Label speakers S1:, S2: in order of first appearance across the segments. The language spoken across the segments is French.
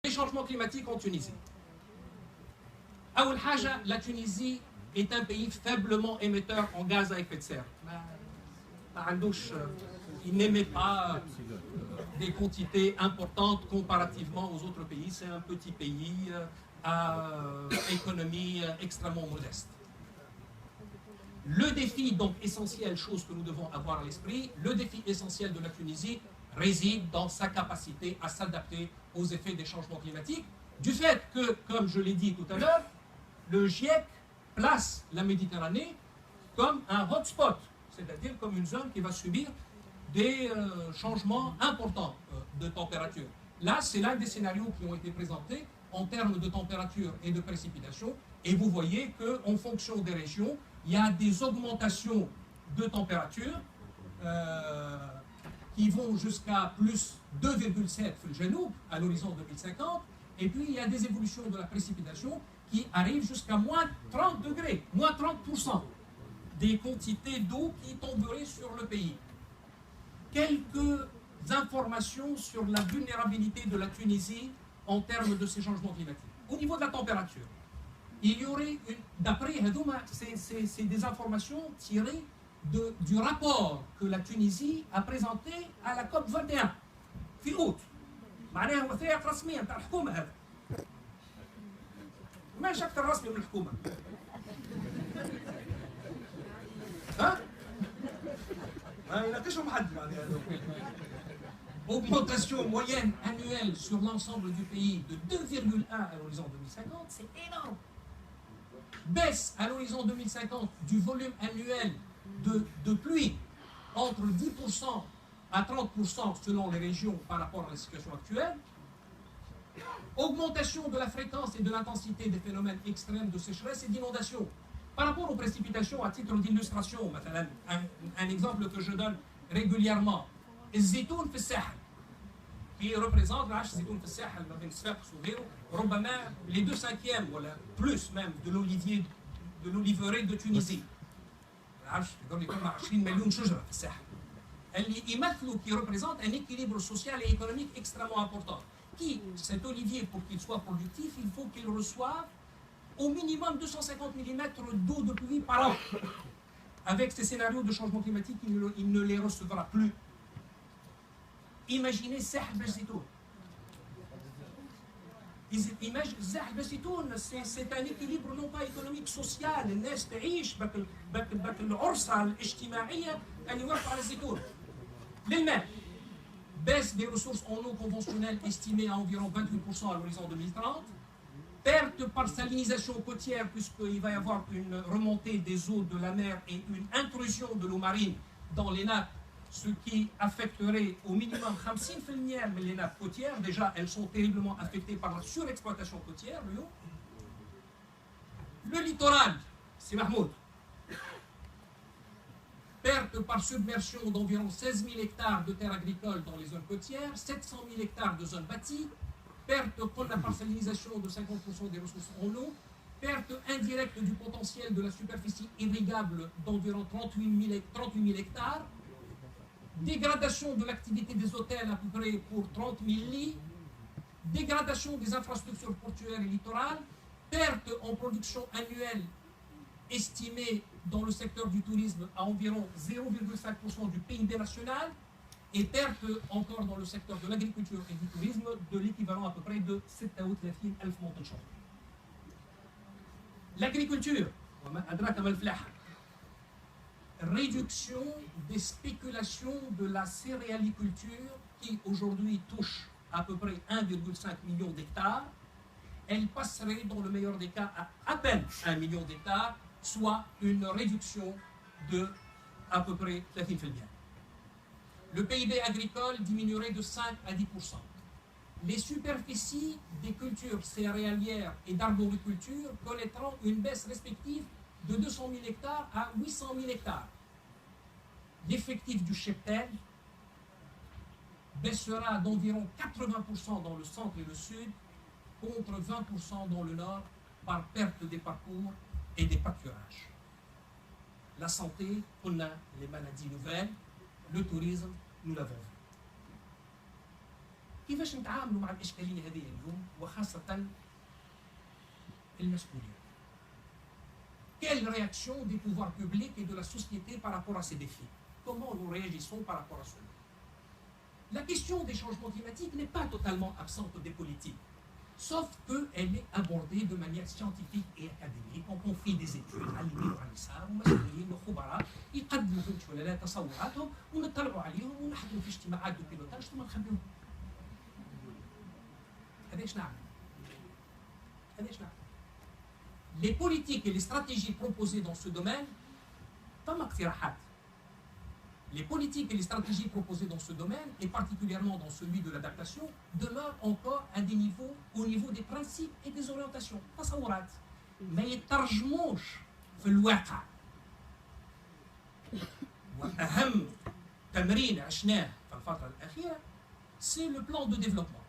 S1: Les changements climatiques en Tunisie. أول حاجة, la Tunisie est un pays faiblement émetteur en gaz à effet de serre. Il n'émet pas des quantités importantes comparativement aux autres pays. C'est un petit pays à économie extrêmement modeste. Le défi donc essentiel, chose que nous devons avoir à l'esprit, le défi essentiel de la Tunisie réside dans sa capacité à s'adapter aux effets des changements climatiques, du fait que, comme je l'ai dit tout à l'heure, le GIEC place la Méditerranée comme un hotspot, c'est-à-dire comme une zone qui va subir des changements importants de température. Là, c'est l'un des scénarios qui ont été présentés en termes de température et de précipitation, et vous voyez qu'en fonction des régions, il y a des augmentations de température qui vont jusqu'à plus 2,7 à l'horizon 2050, et puis il y a des évolutions de la précipitation qui arrivent jusqu'à moins 30 degrés, moins 30% des quantités d'eau qui tomberaient sur le pays. Quelques informations sur la vulnérabilité de la Tunisie en termes de ces changements climatiques. Au niveau de la température, il y aurait, d'après c'est des informations tirées du rapport que la Tunisie a présenté à la COP 21 في août. معناها وثائق رسميه نتاع الحكومه هذا. ماهيش اكثر رسمي من الحكومه. ها؟ ما يناقشهم حد معناها. Augmentation moyenne annuelle sur l'ensemble du pays de 2,1 à l'horizon 2050, c'est énorme. Baisse à l'horizon 2050 du volume annuel de pluie entre 10% à 30% selon les régions par rapport à la situation actuelle. Augmentation de la fréquence et de l'intensité des phénomènes extrêmes de sécheresse et d'inondation. Par rapport aux précipitations, à titre d'illustration, un exemple que je donne régulièrement, الزيتون في الساحل qui représente العش الزيتون في الساحل ما بين صفاقس وغيره ربما les 2/5 ولا plus même de l'oliveraie de Tunisie. العش يقدر يكون مع 20 مليون شجره في الساحل. اللي يمثلوا qui représente un équilibre social et économique extrêmement important. Qui, cet olivier, pour qu'il soit productif, il faut qu'il reçoive au minimum 250 mm d'eau de pluie par an. Avec ces scénarios de changement climatique, il ne les recevra plus. Imaginez Sahel Bessitoun. Sahel Bessitoun, c'est un équilibre non pas économique, social. الناس تعيش بك العرصة الاجتماعية اللي واقفة على الزيتون. للماء. Baisse des ressources en eau conventionnelles estimées à environ 28% à l'horizon 2030. Perte par salinisation côtière, puisqu'il va y avoir une remontée des eaux de la mer et une intrusion de l'eau marine dans les nappes, ce qui affecterait au minimum 50% les nappes côtières. Déjà, elles sont terriblement affectées par la surexploitation côtière. Le littoral, c'est Mahmoud. Perte par submersion d'environ 16 000 hectares de terres agricoles dans les zones côtières, 700 000 hectares de zones bâties, perte par salinisation de 50% des ressources en eau, perte indirecte du potentiel de la superficie irrigable d'environ 38 000 hectares, dégradation de l'activité des hôtels à peu près pour 30 000 lits, dégradation des infrastructures portuaires et littorales, perte en production annuelle estimée dans le secteur du tourisme à environ 0,5% du PIB national, et perte encore dans le secteur de l'agriculture et du tourisme de l'équivalent à peu près de 36 000 موطن شهر. L'agriculture, réduction des spéculations de la céréaliculture qui aujourd'hui touche à peu près 1,5 million d'hectares. Elle passerait dans le meilleur des cas à peine 1 million d'hectares, soit une réduction de à peu près 30%. Le PIB agricole diminuerait de 5 à 10%. Les superficies des cultures céréalières et d'arboriculture connaîtront une baisse respective de 200 000 hectares à 800 000 hectares. L'effectif du cheptel baissera d'environ 80% dans le centre et le sud, contre 20% dans le nord, par perte des parcours et des pâturages. La santé, on a les maladies nouvelles, le tourisme, nous l'avons vu. كيفاش نتعاملوا مع الاشكاليه هذه اليوم وخاصه المسؤولين. Quelle réaction des pouvoirs publics et de la société par rapport à ces défis? Comment nous réagissons par rapport à cela? La question des changements climatiques n'est pas totalement absente des politiques, sauf qu'elle est abordée de manière scientifique et académique. On fait des études علمين وعنيسار ومسؤولين وخبراء يقدموا فهمتوا ولا لا تصوراتهم ونطلعوا عليهم ونحضروا في اجتماعات دو بيلوتاج ثم نخبيوهم. هذا ايش نعمل؟ هذا ايش نعمل؟ Les politiques et les stratégies proposées dans ce domaine, فما اقتراحات. Les politiques et les stratégies proposées dans ce domaine, et particulièrement dans celui de l'adaptation, demeurent encore à des niveaux, au niveau des principes et des orientations. تصورات. ما يترجموش في الواقع. وأهم تمرين عشناه في الفترة الأخيرة, c'est le plan de développement.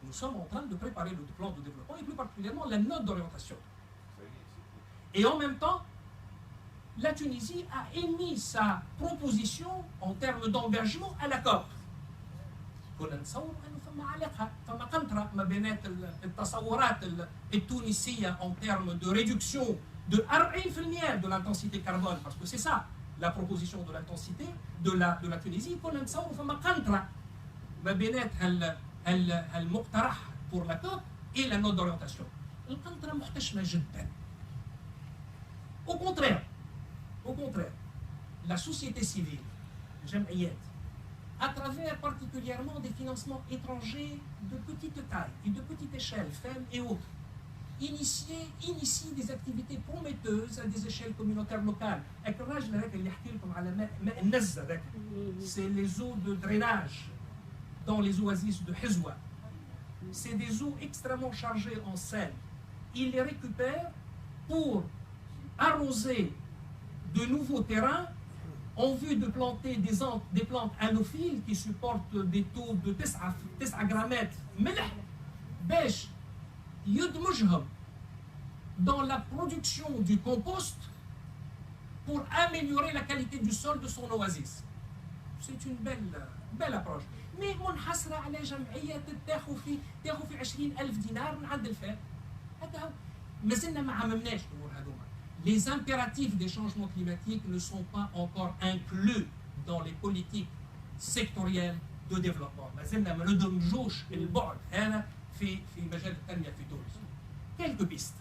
S1: Nous sommes en train de préparer le plan de développement et plus particulièrement la note d'orientation. Et en même temps, la Tunisie a émis sa proposition en termes d'engagement à la COP. كنا نتصور أنه فما علاقة، فما قنطرة ما بين التصورات التونسية en termes de réduction de 40% de l'intensité carbone, parce que c'est ça la proposition de l'intensité de la Tunisie. كنا نتصور فما قنطرة ما بين المقترح pour la COP et la note d'orientation. القنطرة محتشمة جدا. Au contraire, la société civile, Jam'iyat, à travers particulièrement des financements étrangers de petite taille et de petite échelle, FEM et autres, initie des activités prometteuses à des échelles communautaires locales. C'est les eaux de drainage dans les oasis de Hizwa. C'est des eaux extrêmement chargées en sel. Ils les récupèrent pour arroser de nouveaux terrains en vue de planter des plantes anophiles qui supportent des taux de 9 grammes ملح باش يدمجهم dans la production du compost pour améliorer la qualité du sol de son oasis. C'est une belle approche. Mais منحصرة على جمعية تاخذ في 20,000 دينار من عند الفات. هذا مازلنا ما عممناش الامور هذوما. Les impératifs des changements climatiques ne sont pas encore inclus dans les politiques sectorielles de développement. ما زلنا ما ندمجوش البعد هذا في مجال التنمية في تونس. Quelques pistes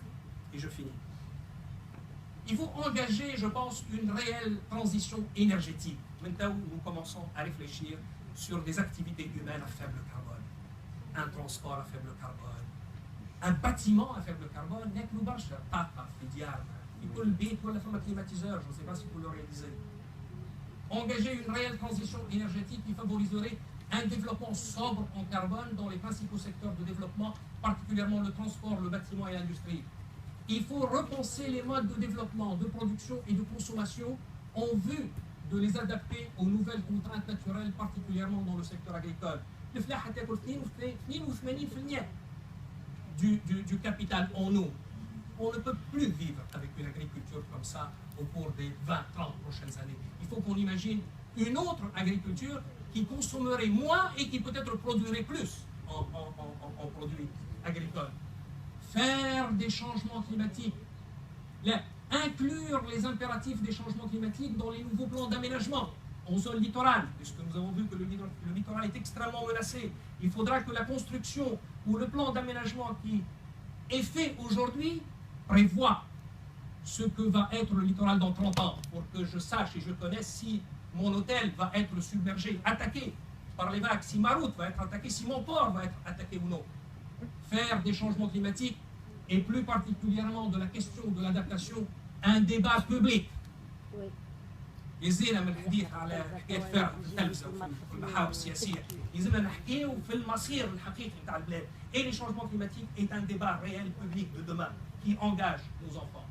S1: et je finis. Il faut engager, je pense, une réelle transition énergétique. Maintenant, nous commençons à réfléchir sur des activités humaines à faible carbone, un transport à faible carbone, un bâtiment à faible carbone. ناكلوا برشا طاقة في ديارنا. في كل بيت ولا فما climatiseur, je ne sais pas si vous le réalisez. Engager une réelle transition énergétique qui favoriserait un développement sobre en carbone dans les principaux secteurs de développement, particulièrement le transport, le bâtiment et l'industrie. Il faut repenser les modes de développement, de production et de consommation en vue de les adapter aux nouvelles contraintes naturelles, particulièrement dans le secteur agricole. Le flaha تاكل 82% du capital en eau. On ne peut plus vivre avec une agriculture comme ça au cours des 20-30 prochaines années. Il faut qu'on imagine une autre agriculture qui consommerait moins et qui peut-être produirait plus en produits agricoles. Faire des changements climatiques, inclure les impératifs des changements climatiques dans les nouveaux plans d'aménagement en zone littorale, puisque nous avons vu que le littoral est extrêmement menacé. Il faudra que la construction ou le plan d'aménagement qui est fait aujourd'hui prévoit ce que va être le littoral dans 30 ans, pour que je sache et je connaisse si mon hôtel va être submergé, attaqué par les vagues, si ma route va être attaquée, si mon port va être attaqué ou non. Faire des changements climatiques et plus particulièrement de la question de l'adaptation un débat public. يزينا من الحديث على حكايه فعل التلفزه وفي المحاور السياسيه، يلزمنا نحكيو في المصير الحقيقي نتاع البلاد. Et les changements climatiques est un débat réel public de demain qui engage nos enfants.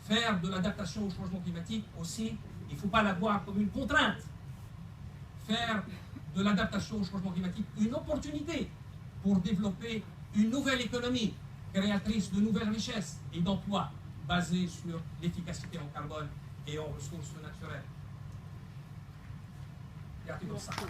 S1: Faire de l'adaptation au changement climatique aussi, il ne faut pas la voir comme une contrainte. Faire de l'adaptation au changement climatique une opportunité pour développer une nouvelle économie créatrice de nouvelles richesses et d'emplois basée sur l'efficacité en carbone et en ressources naturelles. يعطيكم الصحة.